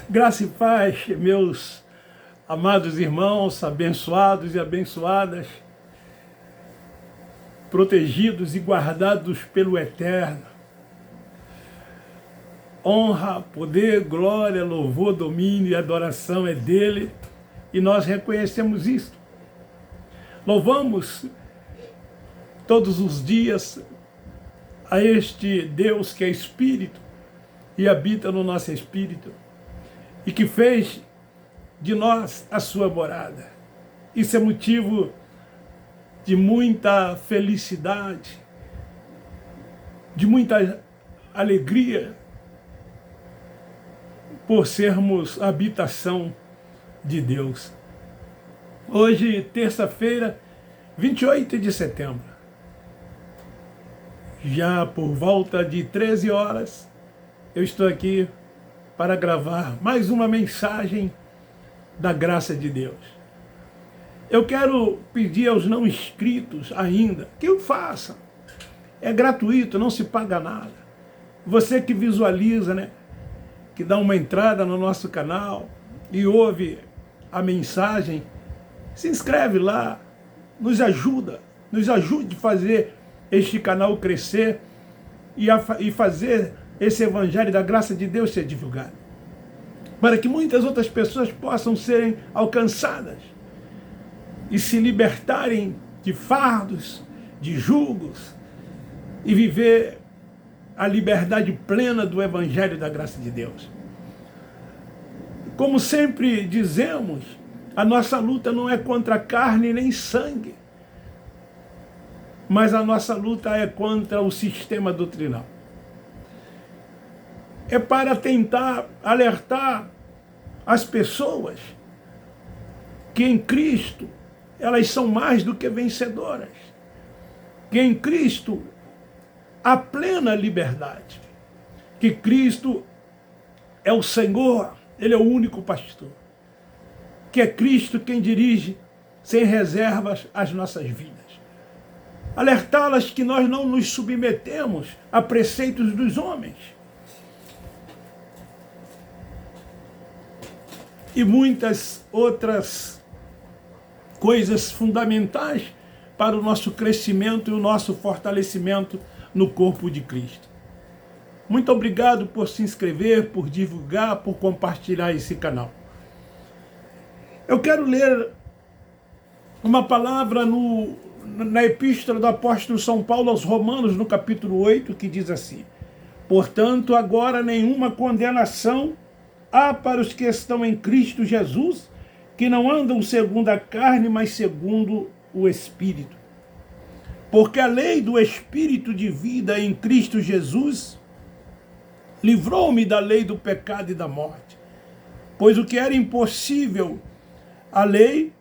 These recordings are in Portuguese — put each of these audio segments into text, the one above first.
Graça e paz, meus amados irmãos, abençoados e abençoadas, protegidos e guardados pelo Eterno. Honra, poder, glória, louvor, domínio e adoração é dele, e nós reconhecemos isso. Louvamos todos os dias a este Deus que é Espírito e habita no nosso espírito, e que fez de nós a sua morada. Isso é motivo de muita felicidade, de muita alegria, por sermos habitação de Deus. Hoje, terça-feira, 28 de setembro, já por volta de 13 horas, eu estou aqui para gravar mais uma mensagem da graça de Deus. Eu quero pedir aos não inscritos ainda que o façam. É gratuito, não se paga nada. Você que visualiza, né, que dá uma entrada no nosso canal e ouve a mensagem, se inscreve lá, nos ajude a fazer este canal crescer e fazer esse evangelho da graça de Deus ser divulgado, para que muitas outras pessoas possam serem alcançadas e se libertarem de fardos, de julgos, e viver a liberdade plena do evangelho da graça de Deus. Como sempre dizemos, a nossa luta não é contra carne nem sangue, mas a nossa luta é contra o sistema doutrinal. É para tentar alertar as pessoas que em Cristo elas são mais do que vencedoras, que em Cristo há plena liberdade, que Cristo é o Senhor, Ele é o único pastor, que é Cristo quem dirige sem reservas as nossas vidas. Alertá-las que nós não nos submetemos a preceitos dos homens. E muitas outras coisas fundamentais para o nosso crescimento e o nosso fortalecimento no corpo de Cristo. Muito obrigado por se inscrever, por divulgar, por compartilhar esse canal. Eu quero ler uma palavra na epístola do apóstolo São Paulo aos Romanos, no capítulo 8, que diz assim: portanto, agora nenhuma condenação há para os que estão em Cristo Jesus, que não andam segundo a carne, mas segundo o Espírito. Porque a lei do Espírito de vida em Cristo Jesus livrou-me da lei do pecado e da morte. Pois o que era impossível à lei,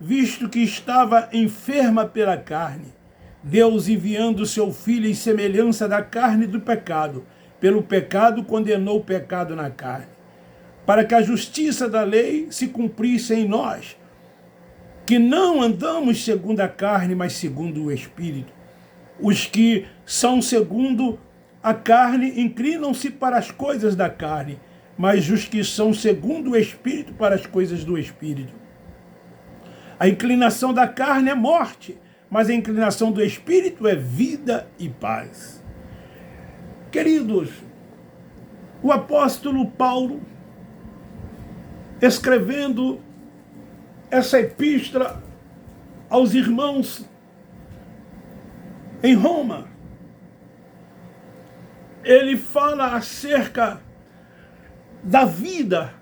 visto que estava enferma pela carne, Deus enviando o seu Filho em semelhança da carne do pecado, pelo pecado condenou o pecado na carne, para que a justiça da lei se cumprisse em nós, que não andamos segundo a carne, mas segundo o Espírito. Os que são segundo a carne inclinam-se para as coisas da carne, mas os que são segundo o Espírito para as coisas do Espírito. A inclinação da carne é morte, mas a inclinação do Espírito é vida e paz. Queridos, o apóstolo Paulo, escrevendo essa epístola aos irmãos em Roma, ele fala acerca da vida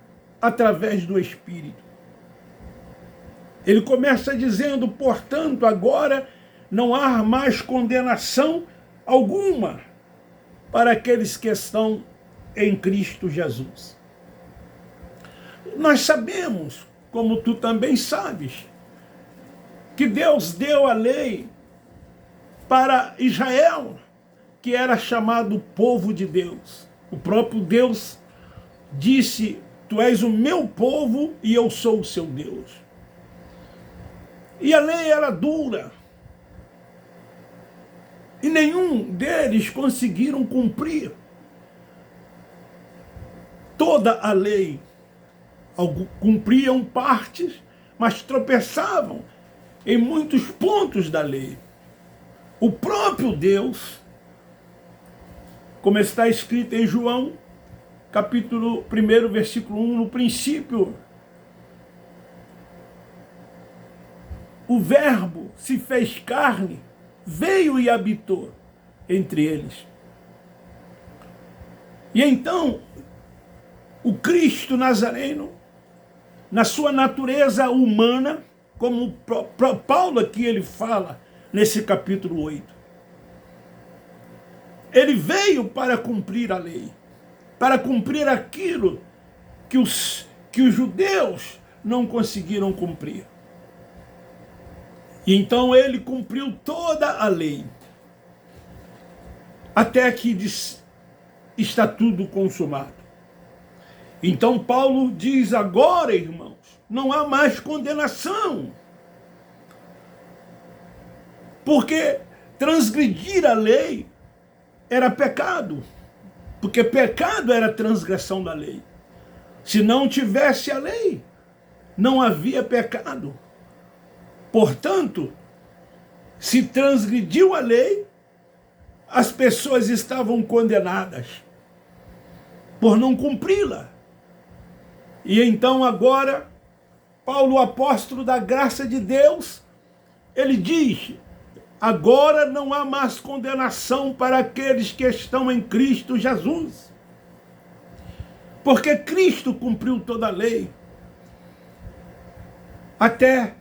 através do Espírito. Ele começa dizendo, portanto, agora não há mais condenação alguma para aqueles que estão em Cristo Jesus. Nós sabemos, como tu também sabes, que Deus deu a lei para Israel, que era chamado povo de Deus. O próprio Deus disse, tu és o meu povo e eu sou o seu Deus. E a lei era dura. E nenhum deles conseguiram cumprir. Toda a lei cumpriam partes, mas tropeçavam em muitos pontos da lei. O próprio Deus, como está escrito em João, capítulo 1, versículo 1, no princípio, o Verbo se fez carne, veio e habitou entre eles. E então, o Cristo Nazareno, na sua natureza humana, como Paulo aqui ele fala nesse capítulo 8, ele veio para cumprir a lei, para cumprir aquilo que os judeus não conseguiram cumprir. E então ele cumpriu toda a lei, até que está tudo consumado. Então Paulo diz agora, irmãos, não há mais condenação. Porque transgredir a lei era pecado. Porque pecado era transgressão da lei. Se não tivesse a lei, não havia pecado. Portanto, se transgrediu a lei, as pessoas estavam condenadas por não cumpri-la. E então agora, Paulo, apóstolo da graça de Deus, ele diz: agora não há mais condenação para aqueles que estão em Cristo Jesus. Porque Cristo cumpriu toda a lei. Até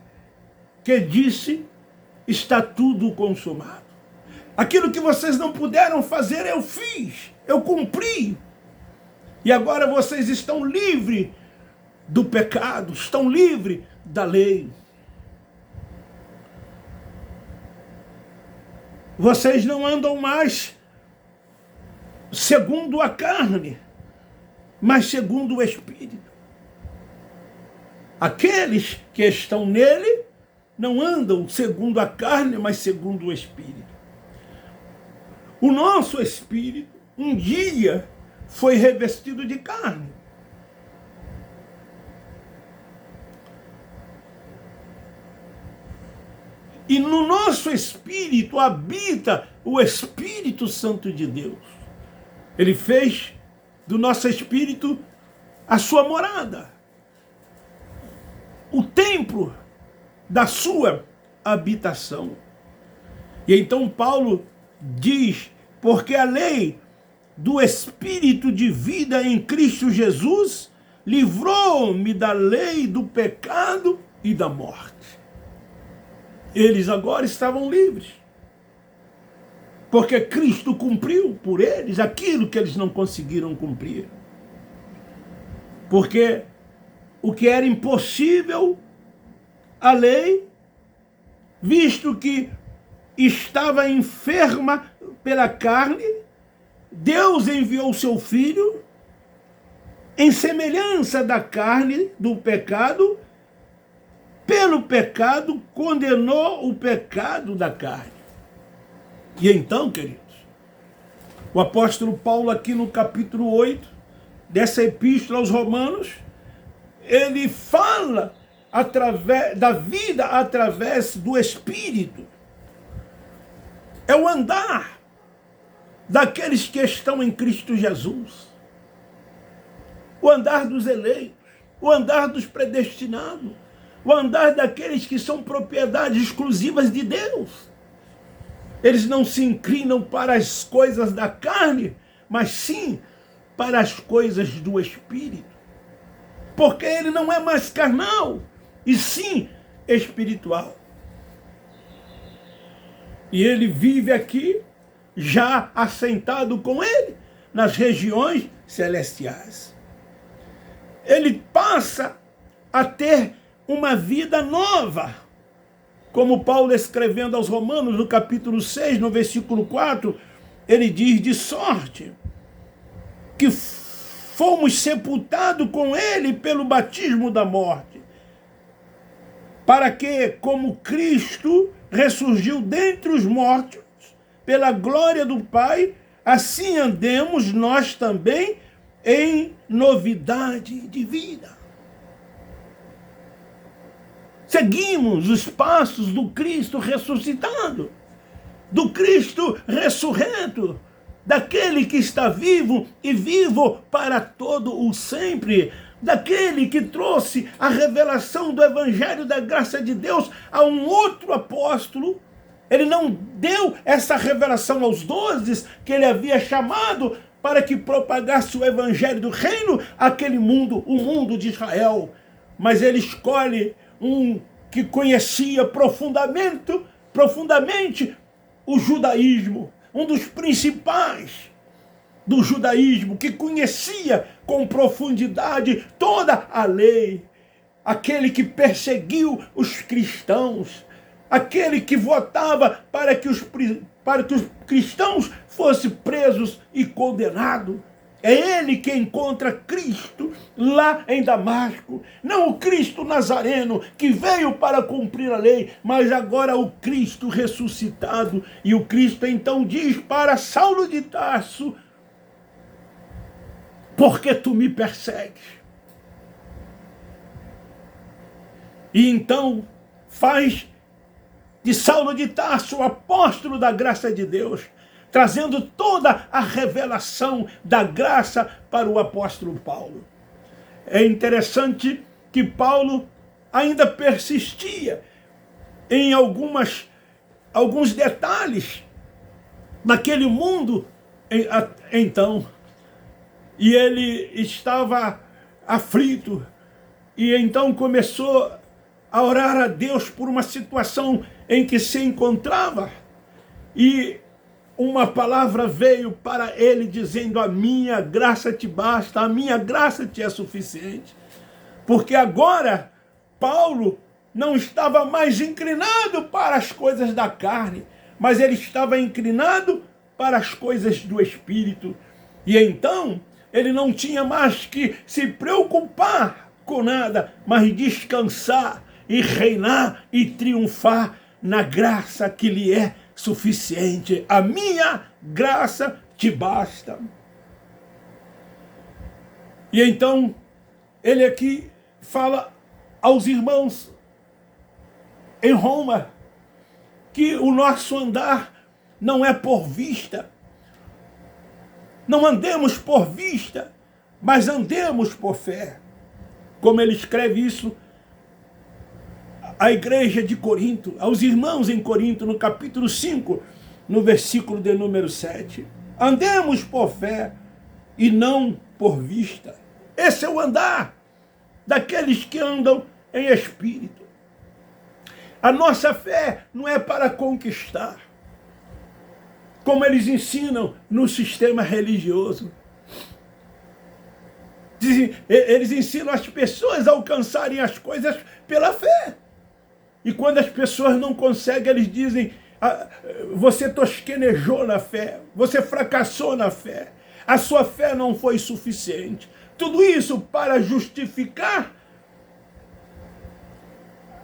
que disse, está tudo consumado. Aquilo que vocês não puderam fazer, eu fiz, eu cumpri. E agora vocês estão livres do pecado, estão livres da lei. Vocês não andam mais segundo a carne, mas segundo o Espírito. Aqueles que estão nele não andam segundo a carne, mas segundo o Espírito. O nosso espírito, um dia, foi revestido de carne. E no nosso espírito habita o Espírito Santo de Deus. Ele fez do nosso espírito a sua morada, o templo da sua habitação. E então Paulo diz, porque a lei do Espírito de vida em Cristo Jesus livrou-me da lei do pecado e da morte. Eles agora estavam livres, porque Cristo cumpriu por eles aquilo que eles não conseguiram cumprir. Porque o que era impossível, a lei, visto que estava enferma pela carne, Deus enviou o seu Filho em semelhança da carne, do pecado. Pelo pecado, condenou o pecado da carne. E então, queridos, o apóstolo Paulo aqui no capítulo 8, dessa epístola aos Romanos, ele fala da vida através do Espírito. É o andar daqueles que estão em Cristo Jesus. O andar dos eleitos, o andar dos predestinados, o andar daqueles que são propriedades exclusivas de Deus. Eles não se inclinam para as coisas da carne, mas sim para as coisas do Espírito. Porque ele não é mais carnal, e sim espiritual. E ele vive aqui, já assentado com ele, nas regiões celestiais. Ele passa a ter uma vida nova. Como Paulo escrevendo aos Romanos, no capítulo 6, no versículo 4, ele diz, de sorte que fomos sepultados com ele pelo batismo da morte, para que, como Cristo ressurgiu dentre os mortos, pela glória do Pai, assim andemos nós também em novidade de vida. Seguimos os passos do Cristo ressuscitado, do Cristo ressurreto, daquele que está vivo e vivo para todo o sempre, daquele que trouxe a revelação do Evangelho da graça de Deus a um outro apóstolo. Ele não deu essa revelação aos 12 que ele havia chamado para que propagasse o Evangelho do reino àquele mundo, o mundo de Israel. Mas ele escolhe um que conhecia profundamente o judaísmo, um dos principais do judaísmo, que conhecia com profundidade toda a lei, aquele que perseguiu os cristãos, aquele que votava para que os cristãos fossem presos e condenados. É ele que encontra Cristo lá em Damasco. Não o Cristo Nazareno que veio para cumprir a lei, mas agora o Cristo ressuscitado. E o Cristo então diz para Saulo de Tarso: por que tu me persegues? E então faz de Saulo de Tarso o apóstolo da graça de Deus, trazendo toda a revelação da graça para o apóstolo Paulo. É interessante que Paulo ainda persistia em alguns detalhes daquele mundo então. E ele estava aflito, e então começou a orar a Deus por uma situação em que se encontrava, e uma palavra veio para ele dizendo: a minha graça te basta, a minha graça te é suficiente. Porque agora Paulo não estava mais inclinado para as coisas da carne, mas ele estava inclinado para as coisas do Espírito. E então ele não tinha mais que se preocupar com nada, mas descansar e reinar e triunfar na graça que lhe é suficiente. A minha graça te basta. E então ele aqui fala aos irmãos em Roma que o nosso andar não é por vista. Não andemos por vista, mas andemos por fé. Como ele escreve isso à igreja de Corinto, aos irmãos em Corinto, no capítulo 5, no versículo de número 7. Andemos por fé e não por vista. Esse é o andar daqueles que andam em espírito. A nossa fé não é para conquistar, como eles ensinam no sistema religioso. Eles ensinam as pessoas a alcançarem as coisas pela fé. E quando as pessoas não conseguem, eles dizem: você tosquenejou na fé, você fracassou na fé, a sua fé não foi suficiente. Tudo isso para justificar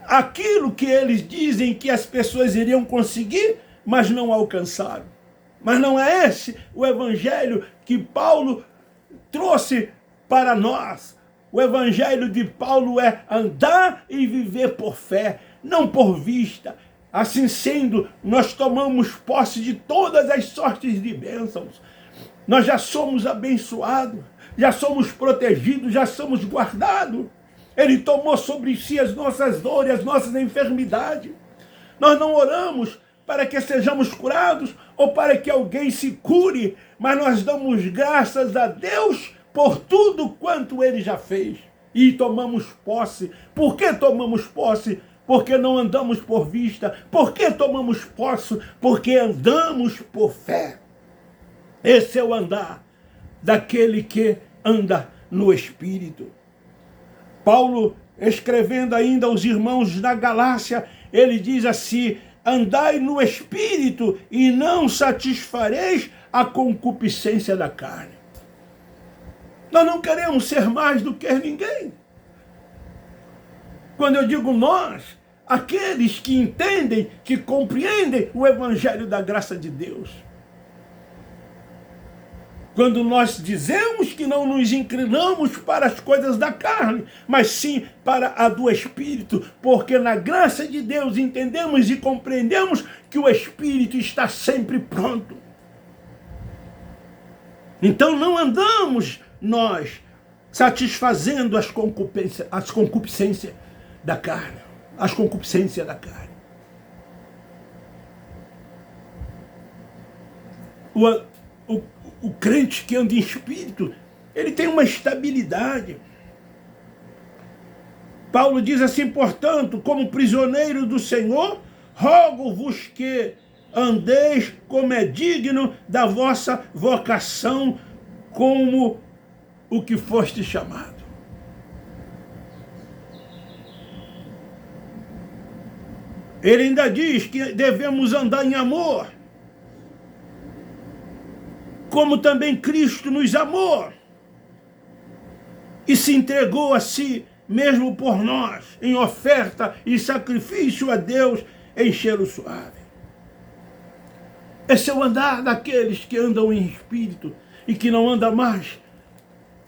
aquilo que eles dizem que as pessoas iriam conseguir, mas não alcançaram. Mas não é esse o evangelho que Paulo trouxe para nós. O evangelho de Paulo é andar e viver por fé, não por vista. Assim sendo, nós tomamos posse de todas as sortes de bênçãos. Nós já somos abençoados, já somos protegidos, já somos guardados. Ele tomou sobre si as nossas dores, as nossas enfermidades. Nós não oramos para que sejamos curados ou para que alguém se cure, mas nós damos graças a Deus por tudo quanto Ele já fez. E tomamos posse. Por que tomamos posse? Porque não andamos por vista. Por que tomamos posse? Porque andamos por fé. Esse é o andar daquele que anda no Espírito. Paulo, escrevendo ainda aos irmãos da Galácia, ele diz assim: andai no Espírito e não satisfareis a concupiscência da carne. Nós não queremos ser mais do que ninguém. Quando eu digo nós, aqueles que entendem, que compreendem o Evangelho da graça de Deus. Quando nós dizemos que não nos inclinamos para as coisas da carne, mas sim para a do Espírito, porque na graça de Deus entendemos e compreendemos que o Espírito está sempre pronto. Então não andamos nós satisfazendo as concupiscências da carne, as concupiscências da carne. O crente que anda em espírito, ele tem uma estabilidade. Paulo diz assim, portanto, como prisioneiro do Senhor, rogo-vos que andeis como é digno da vossa vocação, como o que foste chamado. Ele ainda diz que devemos andar em amor, como também Cristo nos amou e se entregou a si mesmo por nós, em oferta e sacrifício a Deus em cheiro suave. Esse é o andar daqueles que andam em espírito e que não andam mais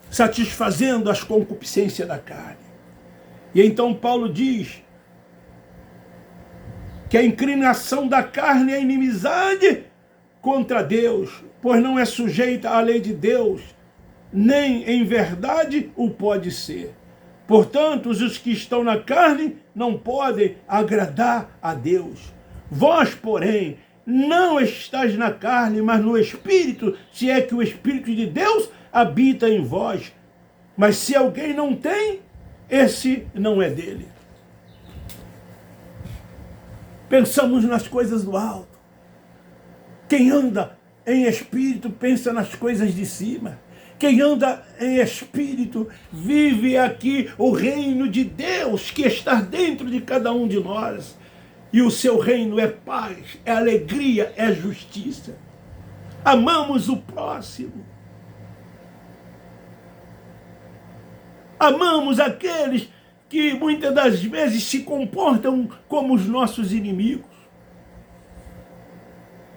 satisfazendo as concupiscências da carne. E então Paulo diz que a inclinação da carne é inimizade contra Deus, pois não é sujeita à lei de Deus, nem em verdade o pode ser. Portanto, os que estão na carne não podem agradar a Deus. Vós, porém, não estáis na carne, mas no Espírito, se é que o Espírito de Deus habita em vós. Mas se alguém não tem, esse não é dele. Pensamos nas coisas do alto. Quem anda em espírito pensa nas coisas de cima. Quem anda em espírito vive aqui o reino de Deus que está dentro de cada um de nós. E o seu reino é paz, é alegria, é justiça. Amamos o próximo. Amamos aqueles que muitas das vezes se comportam como os nossos inimigos.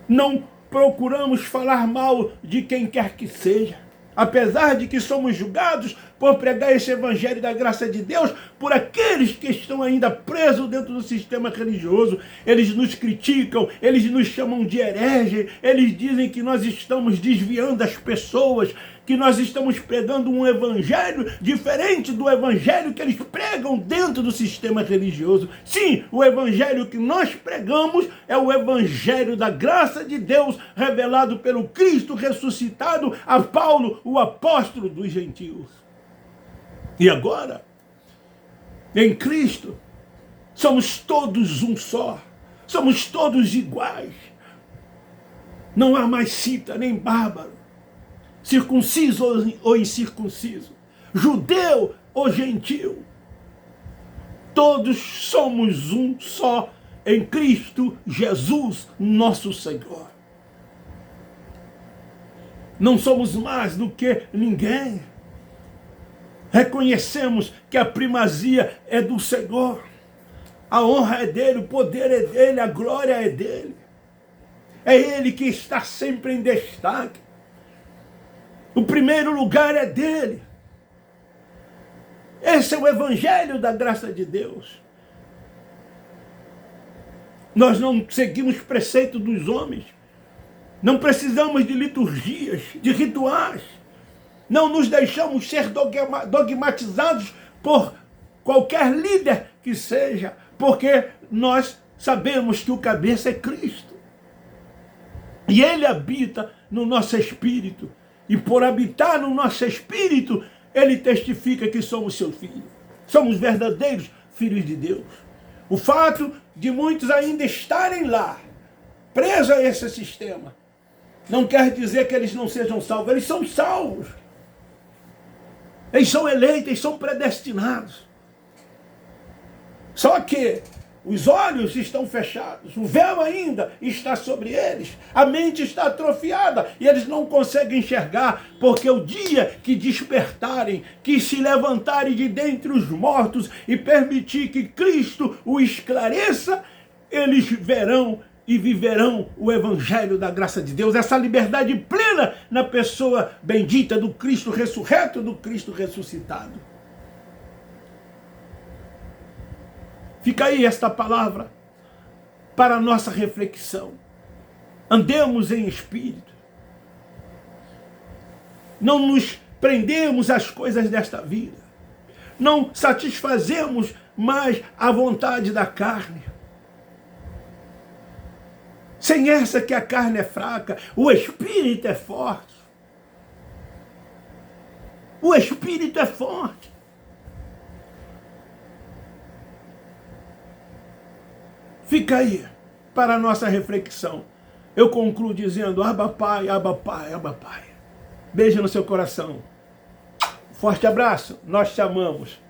Não procuramos falar mal de quem quer que seja, apesar de que somos julgados por pregar esse evangelho da graça de Deus por aqueles que estão ainda presos dentro do sistema religioso. Eles nos criticam, eles nos chamam de herege, eles dizem que nós estamos desviando as pessoas, que nós estamos pregando um evangelho diferente do evangelho que eles pregam dentro do sistema religioso. Sim, o evangelho que nós pregamos é o evangelho da graça de Deus revelado pelo Cristo ressuscitado a Paulo, o apóstolo dos gentios. E agora, em Cristo, somos todos um só, somos todos iguais. Não há mais cita nem bárbaro, circunciso ou incircunciso, judeu ou gentil. Todos somos um só em Cristo Jesus, nosso Senhor. Não somos mais do que ninguém. Reconhecemos que a primazia é do Senhor. A honra é dele, o poder é dele, a glória é dele. É ele que está sempre em destaque. O primeiro lugar é dele. Esse é o evangelho da graça de Deus. Nós não seguimos preceitos dos homens. Não precisamos de liturgias, de rituais. Não nos deixamos ser dogmatizados por qualquer líder que seja, porque nós sabemos que o cabeça é Cristo. E ele habita no nosso espírito. E por habitar no nosso espírito, ele testifica que somos seus filhos. Somos verdadeiros filhos de Deus. O fato de muitos ainda estarem lá, presos a esse sistema, não quer dizer que eles não sejam salvos. Eles são salvos. Eles são eleitos, eles são predestinados. Só que os olhos estão fechados, o véu ainda está sobre eles, a mente está atrofiada e eles não conseguem enxergar, porque o dia que despertarem, que se levantarem de dentre os mortos e permitir que Cristo o esclareça, eles verão e viverão o evangelho da graça de Deus, essa liberdade plena na pessoa bendita do Cristo ressurreto, do Cristo ressuscitado. Fica aí esta palavra para a nossa reflexão. Andemos em espírito. Não nos prendemos às coisas desta vida. Não satisfazemos mais a vontade da carne. Sem essa que a carne é fraca, o espírito é forte. O espírito é forte. Fica aí para a nossa reflexão. Eu concluo dizendo: Abba Pai, Abba Pai, Abba Pai. Beijo no seu coração. Forte abraço, nós te amamos.